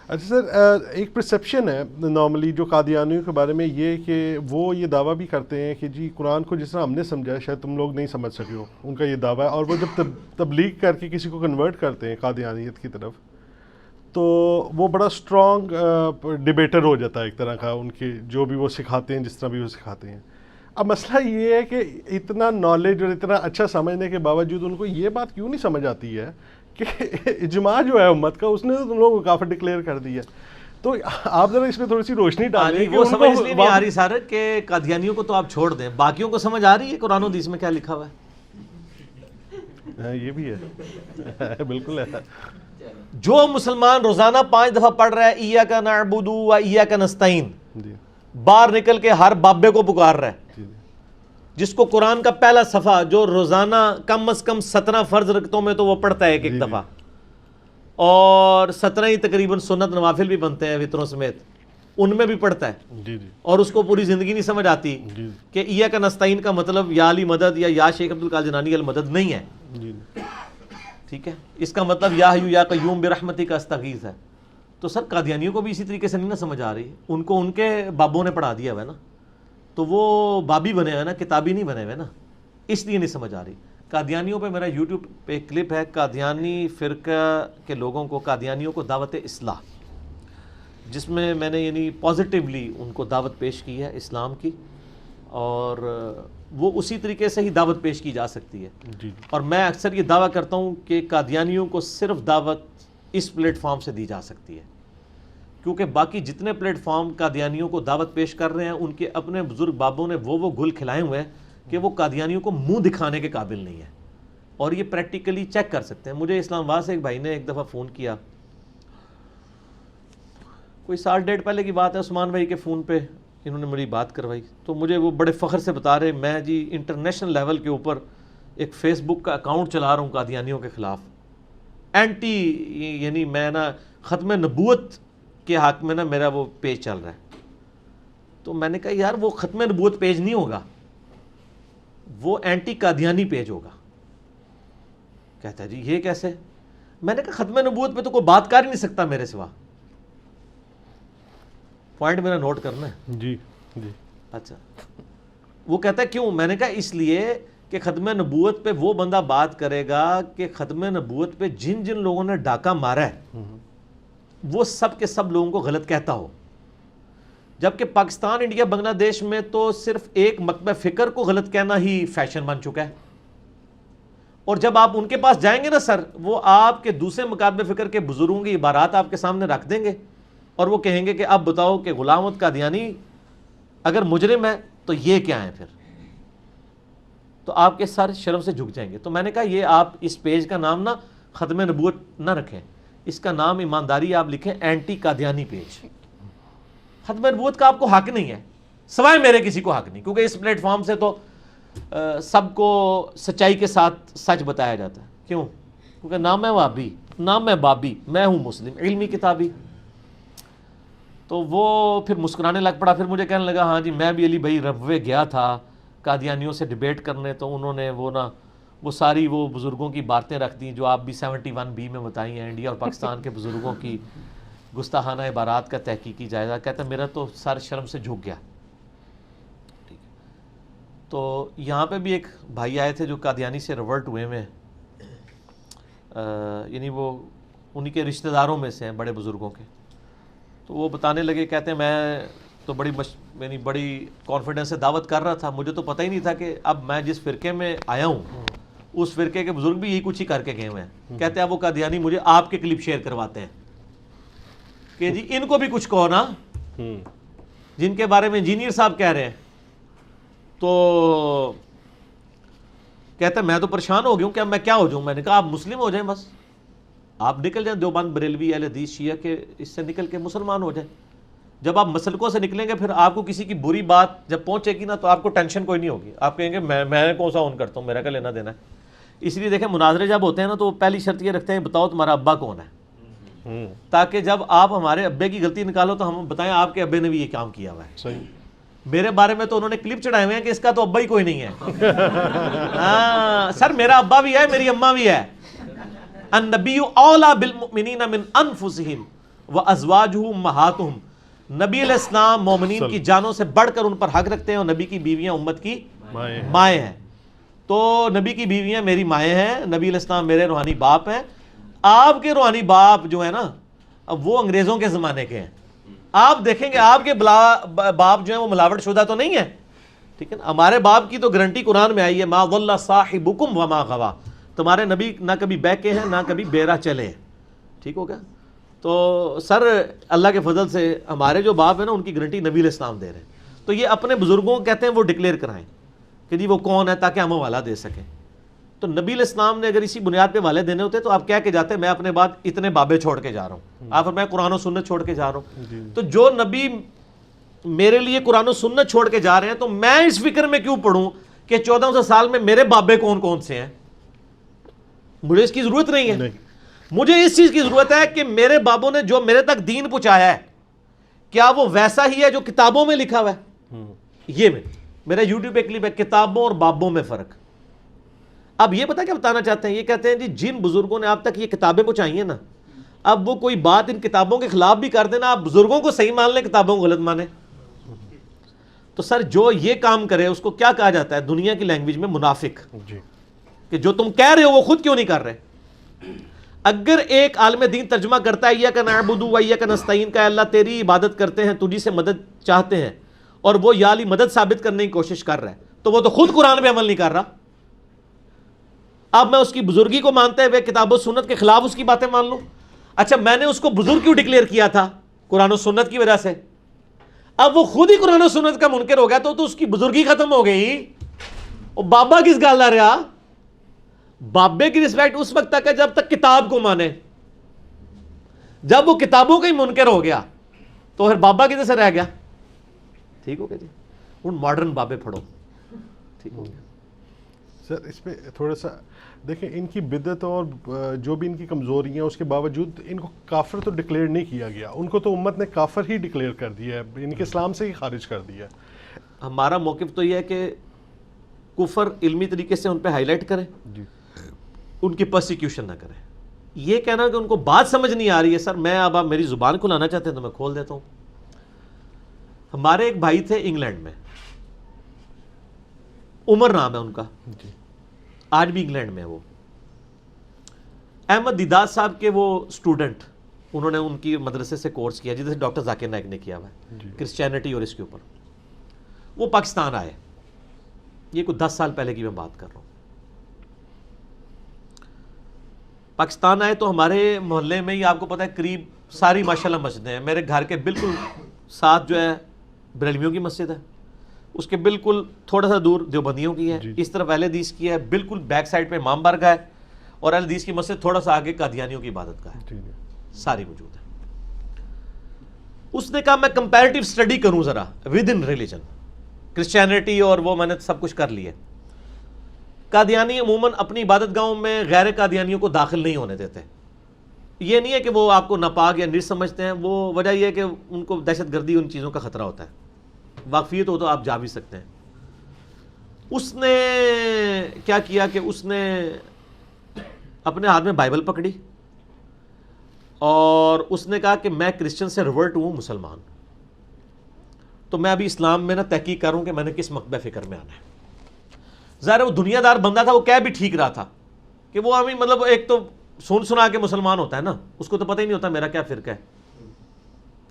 اچھا سر، ایک پرسیپشن ہے نارملی جو قادیانیوں کے بارے میں یہ کہ وہ یہ دعویٰ بھی کرتے ہیں کہ جی قرآن کو جس طرح ہم نے سمجھا ہے شاید تم لوگ نہیں سمجھ سکے ہو، ان کا یہ دعویٰ ہے. اور وہ جب تبلیغ کر کے کسی کو کنورٹ کرتے ہیں قادیانیت کی طرف تو وہ بڑا اسٹرانگ ڈبیٹر ہو جاتا ہے ایک طرح کا، ان کے جو بھی وہ سکھاتے ہیں جس طرح بھی وہ سکھاتے ہیں. اب مسئلہ یہ ہے کہ اتنا نالج اور اتنا اچھا سمجھنے کے باوجود ان کو یہ بات کیوں نہیں سمجھ آتی ہے کہ اجماع جو ہے امت کا اس نے تو تم لوگوں کو کافر ڈکلیئر کر دیا. تو آپ ذرا اس میں تھوڑی سی روشنی ڈالیں. وہ سمجھ اس لیے نہیں آ رہی سر کہ قادیانیوں کو تو آپ چھوڑ دیں، باقیوں کو سمجھ آ رہی ہے قرآن و حدیث میں کیا لکھا ہوا ہے. یہ بھی ہے بالکل ہے. جو مسلمان روزانہ 5 دفعہ پڑھ رہا ہے ایاک نعبد و ایاک نستعین، باہر نکل کے ہر بابے کو پکار رہا ہے، جس کو قرآن کا پہلا صفحہ جو روزانہ کم از کم 17 فرض رکعتوں میں تو وہ پڑھتا ہے ایک دفعہ، اور 17 ہی تقریباً سنت نوافل بھی بنتے ہیں وطروں سمیت، ان میں بھی پڑھتا ہے، اور اس کو پوری زندگی نہیں سمجھ آتی کہ ایاک نستعین کا مطلب یا علی مدد یا شیخ عبد القادر جیلانی المدد نہیں ہے. ٹھیک ہے، اس کا مطلب یا حیو یا قیوم برحمتک استغیث ہے. تو سر قادیانیوں کو بھی اسی طریقے سے نہیں نہ سمجھ آ رہی، ان کو ان کے بابوں نے پڑھا دیا ہوا ہے نا، تو وہ بابی بنے ہوئے نا، کتابی نہیں بنے ہوئے نا، اس لیے نہیں سمجھ آ رہی. قادیانیوں پہ میرا یوٹیوب پہ ایک کلپ ہے، قادیانی فرقہ کے لوگوں کو، قادیانیوں کو دعوت اصلاح، جس میں میں نے یعنی پازیٹیولی ان کو دعوت پیش کی ہے اسلام کی، اور وہ اسی طریقے سے ہی دعوت پیش کی جا سکتی ہے. اور میں اکثر یہ دعویٰ کرتا ہوں کہ قادیانیوں کو صرف دعوت اس پلیٹ فارم سے دی جا سکتی ہے، کیونکہ باقی جتنے پلیٹ فارم قادیانیوں کو دعوت پیش کر رہے ہیں ان کے اپنے بزرگ بابوں نے وہ گل کھلائے ہوئے ہیں کہ وہ قادیانیوں کو منہ دکھانے کے قابل نہیں ہے، اور یہ پریکٹیکلی چیک کر سکتے ہیں. مجھے اسلام آباد سے ایک بھائی نے ایک دفعہ فون کیا، کوئی 1.5 سال پہلے کی بات ہے، عثمان بھائی کے فون پہ انہوں نے میری بات کروائی، تو مجھے وہ بڑے فخر سے بتا رہے میں جی انٹرنیشنل لیول کے اوپر ایک فیس بک کا اکاؤنٹ چلا رہا ہوں قادیانیوں کے خلاف، اینٹی، یعنی میں نا ختم نبوت کے حق میں نا میرا وہ پیج چل رہا ہے. تو میں نے کہا یار وہ ختم نبوت پیج نہیں ہوگا، وہ اینٹی قادیانی پیج ہوگا. کہتا ہے جی یہ کیسے؟ میں نے کہا ختم نبوت پہ تو کوئی بات کر ہی نہیں سکتا میرے سوا. پوائنٹ میرا نوٹ کرنا ہے. جی جی اچھا. وہ کہتا ہے کیوں؟ میں نے کہا اس لیے کہ ختم نبوت پہ وہ بندہ بات کرے گا کہ ختم نبوت پہ جن جن لوگوں نے ڈاکہ مارا ہے وہ سب کے سب لوگوں کو غلط کہتا ہو، جبکہ پاکستان، انڈیا، بنگلہ دیش میں تو صرف ایک مکتبہ فکر کو غلط کہنا ہی فیشن بن چکا ہے. اور جب آپ ان کے پاس جائیں گے نا سر، وہ آپ کے دوسرے مکاتب فکر کے بزرگوں کی عبارات آپ کے سامنے رکھ دیں گے، اور وہ کہیں گے کہ اب بتاؤ کہ غلام احمد قادیانی اگر مجرم ہے تو یہ کیا ہیں پھر؟ تو آپ کے سر شرم سے جھک جائیں گے. تو میں نے کہا یہ آپ اس پیج کا نام نا ختم نبوت نہ رکھیں، اس کا نام ایمانداری آپ لکھیں اینٹی قادیانی پیج. ختم نبوت کا آپ کو حق نہیں ہے، سوائے میرے کسی کو حق نہیں، کیونکہ اس پلیٹ فارم سے تو سب کو سچائی کے ساتھ سچ بتایا جاتا ہے. کیوں؟ کیونکہ نہ میں وہابی، نہ میں بابی، میں ہوں مسلم، علمی کتابی. تو وہ پھر مسکرانے لگ پڑا، پھر مجھے کہنے لگا ہاں جی میں بھی علی بھائی ربوے گیا تھا قادیانیوں سے ڈیبیٹ کرنے، تو انہوں نے وہ ساری وہ بزرگوں کی باتیں رکھ دیں جو آپ بھی 71B میں بتائی ہیں، انڈیا اور پاکستان کے بزرگوں کی گستاخانہ عبارات کا تحقیقی جائزہ. کہتا ہے میرا تو سر شرم سے جھک گیا. ٹھیک ہے. تو یہاں پہ بھی ایک بھائی آئے تھے جو قادیانی سے ریورٹ ہوئے ہوئے ہیں، یعنی وہ انہی کے رشتہ داروں میں سے ہیں بڑے بزرگوں کے. تو وہ بتانے لگے، کہتے ہیں میں تو یعنی بڑی کانفیڈنس سے دعوت کر رہا تھا، مجھے تو پتہ ہی نہیں تھا کہ اب میں جس فرقے میں آیا ہوں اس فرقے کے بزرگ بھی یہی کچھ ہی کر کے گئے ہوئے ہیں. کہتے ہیں اب وہ قادیانی مجھے آپ کے کلپ شیئر کرواتے ہیں کہ جی ان کو بھی کچھ کہو نا، جن کے بارے میں انجینئر صاحب کہہ رہے ہیں. تو کہتے ہیں میں تو پریشان ہو گیا ہوں کہ اب میں کیا ہو جاؤں. میں نے کہا آپ مسلم ہو جائیں، بس آپ نکل جائیں دیوبند، بریلوی، اہل حدیث، شیعہ کے اس سے نکل کے مسلمان ہو جائیں. جب آپ مسلکوں سے نکلیں گے پھر آپ کو کسی کی بری بات جب پہنچے گی نا تو آپ کو ٹینشن کوئی نہیں ہوگی. آپ کہیں گے میں کون سا اون کرتا ہوں، میرا کیا لینا دینا ہے. اس لیے دیکھیں مناظرے جب ہوتے ہیں نا تو وہ پہلی شرط یہ رکھتے ہیں بتاؤ تمہارا ابا کون ہے، تاکہ جب آپ ہمارے ابے کی غلطی نکالو تو ہم بتائیں آپ کے ابے نے بھی یہ کام کیا ہوا ہے. صحیح. میرے بارے میں تو انہوں نے کلپ چڑھائے ہوئے ہیں کہ اس کا تو ابا ہی کوئی نہیں ہے. ہاں سر میرا ابا بھی ہے، میری اماں بھی ہے. النبی اولیٰ بالمؤمنین من انفسہم وَأَزْوَاجُهُ أُمَّهَاتُهُمْ، نبی علیہ السلام مومنین کی جانوں سے بڑھ کر ان پر حق رکھتے ہیں، اور نبی کی بیویاں امت کی مائیں ہیں۔ تو نبی کی بیویاں میری مائیں ہیں، نبی علیہ السلام میرے روحانی باپ ہیں۔ آپ کے روحانی باپ جو ہے نا وہ انگریزوں کے زمانے کے ہیں، آپ دیکھیں گے آپ کے باپ جو ہیں وہ ملاوٹ شدہ تو نہیں ہے، ٹھیک ہے نا۔ ہمارے باپ کی تو گارنٹی قرآن میں آئی ہے، ما ضل صاحبکم وما غوا، تمہارے نبی نہ کبھی بہکے ہیں نہ کبھی بے راہ چلے ہیں، ٹھیک ہو گیا۔ تو سر اللہ کے فضل سے ہمارے جو باپ ہیں نا ان کی گارنٹی نبی علیہ السلام دے رہے ہیں، تو یہ اپنے بزرگوں کو کہتے ہیں وہ ڈکلیئر کرائیں کہ جی وہ کون ہے تاکہ ہم حوالہ دے سکیں۔ تو نبی علیہ السلام نے اگر اسی بنیاد پہ والے دینے ہوتے تو آپ کہہ کے جاتے میں اپنے بعد اتنے بابے چھوڑ کے جا رہا ہوں، آپ میں قرآن و سنت چھوڑ کے جا رہا ہوں۔ تو جو نبی میرے لیے قرآن و سنت چھوڑ کے جا رہے ہیں تو میں اس فکر میں کیوں پڑھوں کہ 1400 سال میں میرے بابے کون کون سے ہیں؟ مجھے اس کی ضرورت نہیں ہے۔ مجھے اس چیز کی ضرورت ہے کہ میرے بابوں نے جو میرے تک دین پہنچایا ہے کیا وہ ویسا ہی ہے جو کتابوں میں لکھا ہوا ہے؟ یہ میرا یوٹیوب پہ کلپ ہے کتابوں اور بابوں میں فرق۔ اب یہ پتہ کیا بتانا چاہتے ہیں، یہ کہتے ہیں جی جن بزرگوں نے آپ تک یہ کتابیں پہنچائی ہیں نا، اب وہ کوئی بات ان کتابوں کے خلاف بھی کر دینا، آپ بزرگوں کو صحیح مان لیں کتابوں کو غلط مانیں۔ تو سر جو یہ کام کرے اس کو کیا کہا جاتا ہے دنیا کی لینگویج میں؟ منافق، کہ جو تم کہہ رہے ہو وہ خود کیوں نہیں کر رہے۔ اگر ایک عالم دین ترجمہ کرتا ہے ایاک نعبد و ایاک نستعین کا، اللہ تیری عبادت کرتے ہیں تجھی سے مدد چاہتے ہیں، اور وہ یا علی مدد ثابت کرنے کی کوشش کر رہا ہے، تو وہ تو خود قرآن پہ عمل نہیں کر رہا۔ اب میں اس کی بزرگی کو مانتے ہوئے کتاب و سنت کے خلاف اس کی باتیں مان لوں؟ اچھا میں نے اس کو بزرگ کیوں ڈکلیئر کیا تھا؟ قرآن و سنت کی وجہ سے۔ اب وہ خود ہی قرآن و سنت کا منکر ہو گیا تو اس کی بزرگی ختم ہو گئی، اور بابا کس گال نہ رہا۔ بابے کی رسپیکٹ اس وقت تک ہے جب تک کتاب کو مانے، جب وہ کتابوں کا ہی منکر ہو گیا تو پھر بابا کدھر سے رہ گیا؟ ٹھیک ہو گیا جی، ان ماڈرن بابے پڑھو، ٹھیک ہو گیا۔ سر اس پہ تھوڑا سا دیکھیں، ان کی بدعت اور جو بھی ان کی کمزوری ہیں اس کے باوجود ان کو کافر تو ڈکلیئر نہیں کیا گیا، ان کو تو امت نے کافر ہی ڈکلیئر کر دیا ہے، ان کے اسلام سے ہی خارج کر دیا ہے۔ ہمارا موقف تو یہ ہے کہ کفر علمی طریقے سے ان پہ ہائی لائٹ کریں، ان کی پرسیکیوشن نہ کریں۔ یہ کہنا کہ ان کو بات سمجھ نہیں آ رہی ہے، سر میں اب آپ میری زبان کھلانا چاہتے ہیں تو میں کھول دیتا ہوں۔ ہمارے ایک بھائی تھے انگلینڈ میں، عمر نام ہے ان کا، آج بھی انگلینڈ میں وہ احمد دیداد صاحب کے وہ سٹوڈنٹ، انہوں نے ان کی مدرسے سے کورس کیا جیسے ڈاکٹر ذاکر نائک نے کیا ہوا ہے کرسچینٹی اور اس کے اوپر۔ وہ پاکستان آئے، یہ کوئی 10 سال پہلے کی میں بات کر رہا ہوں۔ پاکستان آئے تو ہمارے محلے میں ہی آپ کو پتہ ہے قریب ساری ماشاءاللہ مسجدیں ہیں۔ میرے گھر کے بالکل ساتھ جو ہے بریلویوں کی مسجد ہے، اس کے بالکل تھوڑا سا دور دیوبندیوں کی ہے، اس طرف اہل حدیث کی ہے، بالکل بیک سائڈ پہ امام بارگاہ ہے، اور اہل حدیث کی مسجد تھوڑا سا آگے قادیانیوں کی عبادت کا ہے، ساری موجود ہے۔ اس نے کہا میں کمپیریٹیو اسٹڈی کروں ذرا ود ان ریلیجن، کرسچینٹی اور وہ میں نے سب کچھ کر لیا۔ قادیانی عموماً اپنی عبادت گاہوں میں غیر قادیانیوں کو داخل نہیں ہونے دیتے۔ یہ نہیں ہے کہ وہ آپ کو ناپاک یا نجس سمجھتے ہیں، وہ وجہ یہ ہے کہ ان کو دہشت گردی ان چیزوں کا خطرہ ہوتا ہے۔ واقفیت ہو تو آپ جا بھی سکتے ہیں۔ اس نے کیا کیا کہ اس نے اپنے ہاتھ میں بائبل پکڑی اور اس نے کہا کہ میں کرسچن سے ریورٹ ہوں مسلمان، تو میں ابھی اسلام میں نا تحقیق کروں کہ میں نے کس مکتبہ فکر میں آنا ہے۔ ظاہر وہ دنیا دار بندہ تھا، وہ کہہ بھی ٹھیک رہا تھا کہ وہ ہمیں مطلب ایک تو سنا کے مسلمان ہوتا ہے نا، اس کو تو پتہ ہی نہیں ہوتا میرا کیا فرقہ ہے،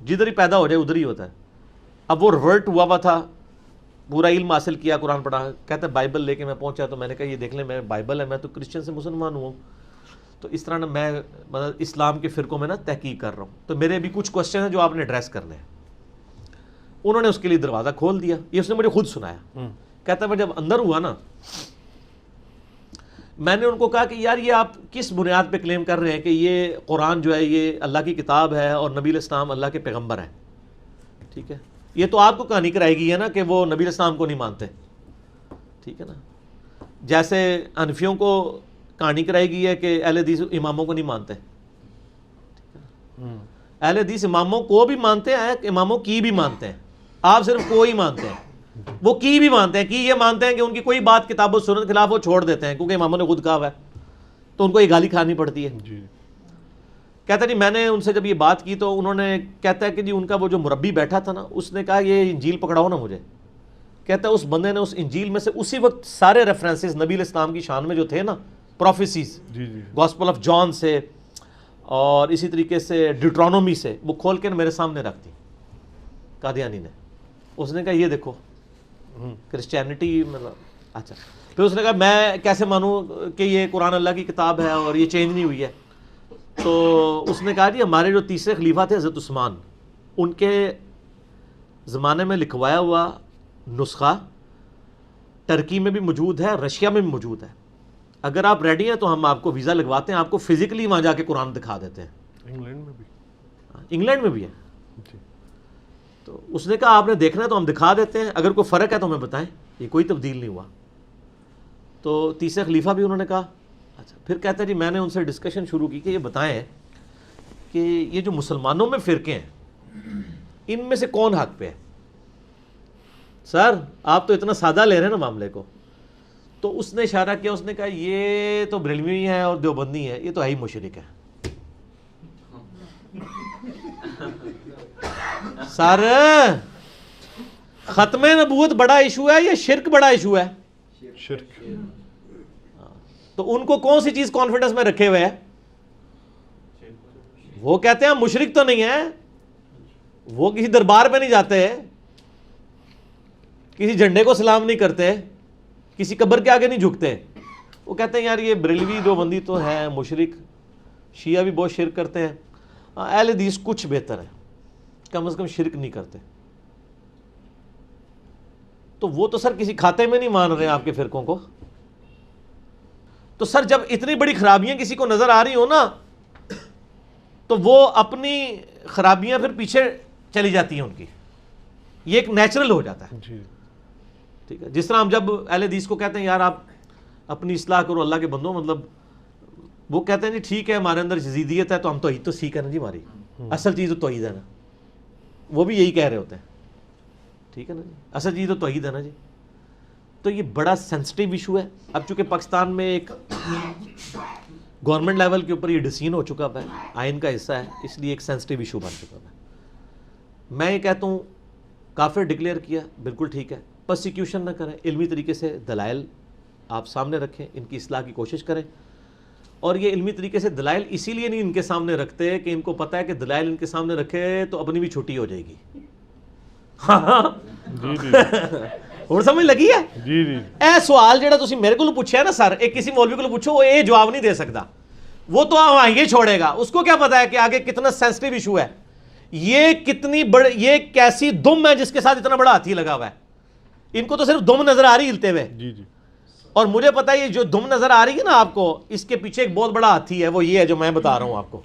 جدھر ہی پیدا ہو جائے ادھر ہی ہوتا ہے۔ اب وہ ریورٹ ہوا تھا، پورا علم حاصل کیا، قرآن پڑھا، کہتا ہے بائبل لے کے میں پہنچا تو میں نے کہا یہ دیکھ لیں میں بائبل ہے، میں تو کرسچن سے مسلمان ہوں، تو اس طرح نا میں مطلب اسلام کے فرقوں میں نا تحقیق کر رہا ہوں، تو میرے بھی کچھ کوشچن ہیں جو آپ نے ایڈریس کرنے ہیں۔ انہوں نے اس کے لیے دروازہ کھول دیا، یہ اس نے مجھے خود سنایا۔ کہتا ہے میں جب اندر ہوا نا، میں نے ان کو کہا کہ یار یہ آپ کس بنیاد پہ کلیم کر رہے ہیں کہ یہ قرآن جو ہے یہ اللہ کی کتاب ہے اور نبی علیہ السلام اللہ کے پیغمبر ہیں، ٹھیک ہے؟ یہ تو آپ کو کہانی کرائی گئی ہے نا کہ وہ نبی علیہ السلام کو نہیں مانتے، ٹھیک ہے نا؟ جیسے حنفیوں کو کہانی کرائی گئی ہے کہ اہل حدیث اماموں کو نہیں مانتے، اہل حدیث اماموں کو بھی مانتے ہیں، اماموں کی بھی مانتے ہیں، آپ صرف کو ہی مانتے ہیں۔ وہ کی بھی مانتے ہیں، کی یہ مانتے ہیں کہ ان کی کوئی بات کتاب و سنت خلاف وہ چھوڑ دیتے ہیں کیونکہ اماموں نے خود کہا ہوا ہے، تو ان کو یہ گالی کھانی پڑتی ہے۔ کہتا جی میں نے ان سے جب یہ بات کی تو انہوں نے, کہتا ہے کہ جی ان کا وہ جو مربی بیٹھا تھا نا, اس نے کہا یہ انجیل پکڑاؤ نا مجھے. کہتا ہے اس بندے نے اس انجیل میں سے اسی وقت سارے ریفرنسز نبی علیہ السلام کی شان میں جو تھے نا, پروفیسیز, گاسپل آف جان سے اور اسی طریقے سے ڈیوٹرانومی سے, وہ کھول کے میرے سامنے رکھ دی قادیانی نے. اس نے کہا یہ دیکھو کرسچینٹی مطلب. اچھا پھر اس نے کہا میں کیسے مانوں کہ یہ قرآن اللہ کی کتاب ہے اور یہ چینج نہیں ہوئی ہے. تو اس نے کہا جی ہمارے جو تیسرے خلیفہ تھے حضرت عثمان, ان کے زمانے میں لکھوایا ہوا نسخہ ترکی میں بھی موجود ہے, رشیا میں بھی موجود ہے. اگر آپ ریڈی ہیں تو ہم آپ کو ویزا لگواتے ہیں, آپ کو فزیکلی وہاں جا کے قرآن دکھا دیتے ہیں. انگلینڈ میں بھی, انگلینڈ میں بھی ہے. تو اس نے کہا آپ نے دیکھنا ہے تو ہم دکھا دیتے ہیں, اگر کوئی فرق ہے تو ہمیں بتائیں, یہ کوئی تبدیل نہیں ہوا. تو تیسرے خلیفہ بھی انہوں نے کہا. اچھا پھر کہتا ہے جی میں نے ان سے ڈسکشن شروع کی کہ یہ بتائیں کہ یہ جو مسلمانوں میں فرقے ہیں ان میں سے کون حق پہ ہے. سر آپ تو اتنا سادہ لے رہے ہیں نا معاملے کو. تو اس نے اشارہ کیا, اس نے کہا یہ تو بریلوی ہے اور دیوبندی ہے, یہ تو ہے ہی مشرک ہے. سر ختم نبوت بڑا ایشو ہے یا شرک بڑا ایشو ہے؟ شرک. تو ان کو کون سی چیز کانفیڈنس میں رکھے ہوئے ہے؟ وہ کہتے ہیں مشرک تو نہیں ہے, وہ کسی دربار پہ نہیں جاتے, کسی جھنڈے کو سلام نہیں کرتے, کسی قبر کے آگے نہیں جھکتے. وہ کہتے ہیں یار یہ بریلوی دیوبندی تو ہے مشرک, شیعہ بھی بہت شرک کرتے ہیں, اہل حدیث کچھ بہتر ہے, کم از کم شرک نہیں کرتے. تو وہ تو سر کسی کھاتے میں نہیں مان رہے آپ کے فرقوں کو. تو سر جب اتنی بڑی خرابیاں کسی کو نظر آ رہی ہو نا, تو وہ اپنی خرابیاں پھر پیچھے چلی جاتی ہیں ان کی, یہ ایک نیچرل ہو جاتا ہے. ٹھیک ہے, جس طرح ہم جب اہل حدیث کو کہتے ہیں یار آپ اپنی اصلاح کرو اللہ کے بندوں, مطلب وہ کہتے ہیں جی ٹھیک ہے ہمارے اندر یزیدیت ہے تو ہم توحید تو سیکھ ہے نا جی, ہماری اصل چیز تو توحید ہے نا. وہ بھی یہی کہہ رہے ہوتے ہیں, ٹھیک ہے نا جی, اصل چیز تو توحید ہے نا جی. تو یہ بڑا سینسٹیو ایشو ہے. اب چونکہ پاکستان میں ایک گورنمنٹ لیول کے اوپر یہ ڈیسیژن ہو چکا ہے, آئین کا حصہ ہے, اس لیے ایک سینسٹیو ایشو بن چکا ہے. میں یہ کہتا ہوں کافر ڈکلیئر کیا بالکل ٹھیک ہے, پرسیکیوشن نہ کریں, علمی طریقے سے دلائل آپ سامنے رکھیں, ان کی اصلاح کی کوشش کریں. اور یہ علمی طریقے سے دلائل اسی لیے نہیں ان کے سامنے رکھتے کہ ان کو پتہ ہے کہ دلائل ان کے سامنے رکھے تو اپنی بھی چھٹی ہو جائے گی. ہاں اور سمجھ لگی ہے جی جی. اے سوال جڑا تسی میرے کو پوچھا ہے نا سر, ایک کسی مولوی کو پوچھو وہ یہ جواب نہیں دے سکتا, وہ تو یہ چھوڑے گا. اس کو کیا پتا ہے کہ آگے کتنا سینسٹیو ایشو ہے, یہ کتنی بڑی, یہ کیسی دم ہے جس کے ساتھ اتنا بڑا ہاتھی لگا ہوا ہے. ان کو تو صرف دم نظر آ رہی ہلتے ہوئے, جی جی. اور مجھے پتا ہے یہ جو دم نظر آ رہی ہے نا آپ کو, اس کے پیچھے ایک بہت بڑا ہاتھی ہے, وہ یہ ہے جو میں بتا رہا ہوں آپ کو.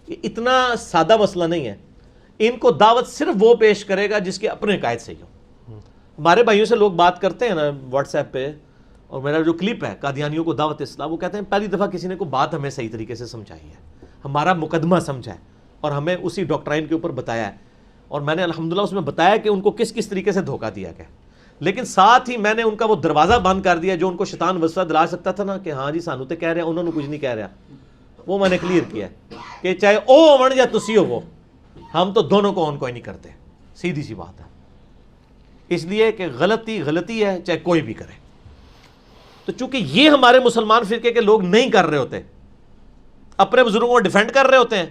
یہ اتنا سادہ مسئلہ نہیں ہے. ان کو دعوت صرف وہ پیش کرے گا جس کے اپنے عقائد صحیح ہو. ہمارے بھائیوں سے لوگ بات کرتے ہیں نا واٹس ایپ پہ, اور میرا جو کلپ ہے قادیانیوں کو دعوت اسلام, وہ کہتے ہیں پہلی دفعہ کسی نے کو بات ہمیں صحیح طریقے سے سمجھائی ہے, ہمارا مقدمہ سمجھا ہے اور ہمیں اسی ڈاکٹرائن کے اوپر بتایا ہے, اور میں نے الحمدللہ اس میں بتایا کہ ان کو کس کس طریقے سے دھوکہ دیا گیا. لیکن ساتھ ہی میں نے ان کا وہ دروازہ بند کر دیا جو ان کو شیطان وسوسہ دلا سکتا تھا نا کہ ہاں جی سانو تے کہہ رہے ہیں, انہوں نے کچھ نہیں کہہ رہا, وہ میں نے کلیئر کیا کہ چاہے او ہون یا تسی ہو, وہ ہم تو دونوں کو آن کوئی نہیں کرتے, سیدھی سی بات ہے. اس لیے کہ غلطی غلطی ہے چاہے کوئی بھی کرے. تو چونکہ یہ ہمارے مسلمان فرقے کے لوگ نہیں کر رہے ہوتے, اپنے بزرگوں کو ڈیفینڈ کر رہے ہوتے ہیں,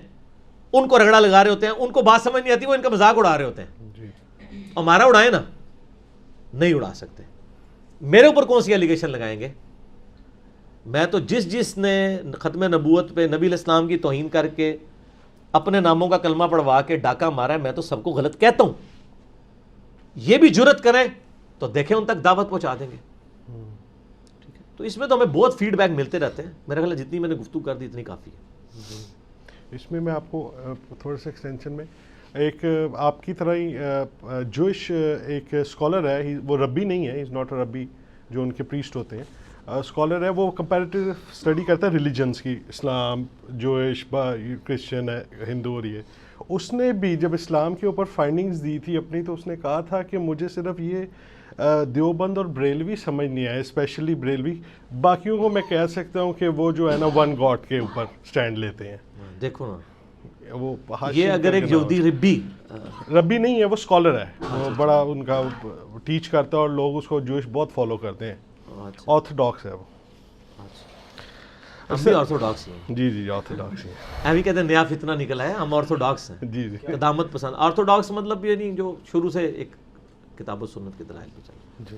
ان کو رگڑا لگا رہے ہوتے ہیں, ان کو بات سمجھ نہیں آتی, وہ ان کا مذاق اڑا رہے ہوتے ہیں. ہمارا اڑائیں نا, نہیں اڑا سکتے. میرے اوپر کون سی ایلیگیشن لگائیں گے؟ میں تو جس نے ختم نبوت پہ نبی علیہ السلام کی توہین کر کے اپنے ناموں کا کلمہ پڑھوا کے ڈاکہ مارا ہے, میں تو سب کو غلط کہتا ہوں. یہ بھی جرت کریں تو دیکھیں ان تک دعوت پہنچا دیں گے. ٹھیک ہے, تو اس میں تو ہمیں بہت فیڈ بیک ملتے رہتے ہیں. میرا خیال ہے جتنی میں نے گفتگو کر دی اتنی کافی ہے. اس میں آپ کو تھوڑا سا ایکسٹینشن میں ایک آپ کی طرح ہی جوش ایک اسکالر ہے, وہ ربی نہیں ہے, از ناٹ اے ربی جو ان کے پریسٹ ہوتے ہیں, اسکالر ہے, وہ کمپیریٹیو اسٹڈی کرتا ہے ریلیجنس کی, اسلام, جوش, کرسچن ہے, ہندو اور یہ. اس نے بھی جب اسلام کے اوپر فائنڈنگز دی تھی اپنی, تو اس نے کہا تھا کہ مجھے صرف یہ دیوبند اور بریلوی سمجھ نہیں آئے, اسپیشلی بریلوی. باقیوں کو میں کہہ سکتا ہوں کہ وہ جو ہے نا ون گاڈ کے اوپر سٹینڈ لیتے ہیں. دیکھو نا, وہ یہ اگر ایک یہودی ربی نہیں ہے, وہ اسکالر ہے, وہ بڑا ان کا ٹیچ کرتا ہے اور لوگ اس کو جوش بہت فالو کرتے ہیں, آرتھوڈاکس ہے وہ. ہم بھی آرتھوڈاکس ہیں. جی جی آرتھوڈاکس ہی ہیں. ہم ہی کہتے ہیں نیا فتنہ نکلا ہے, ہم آرتھوڈاکس ہیں. جی جی قدامت پسند. آرتھوڈاکس مطلب یہ نہیں جو شروع سے ایک کتاب و سنت کے دلائل پہ چلے. جی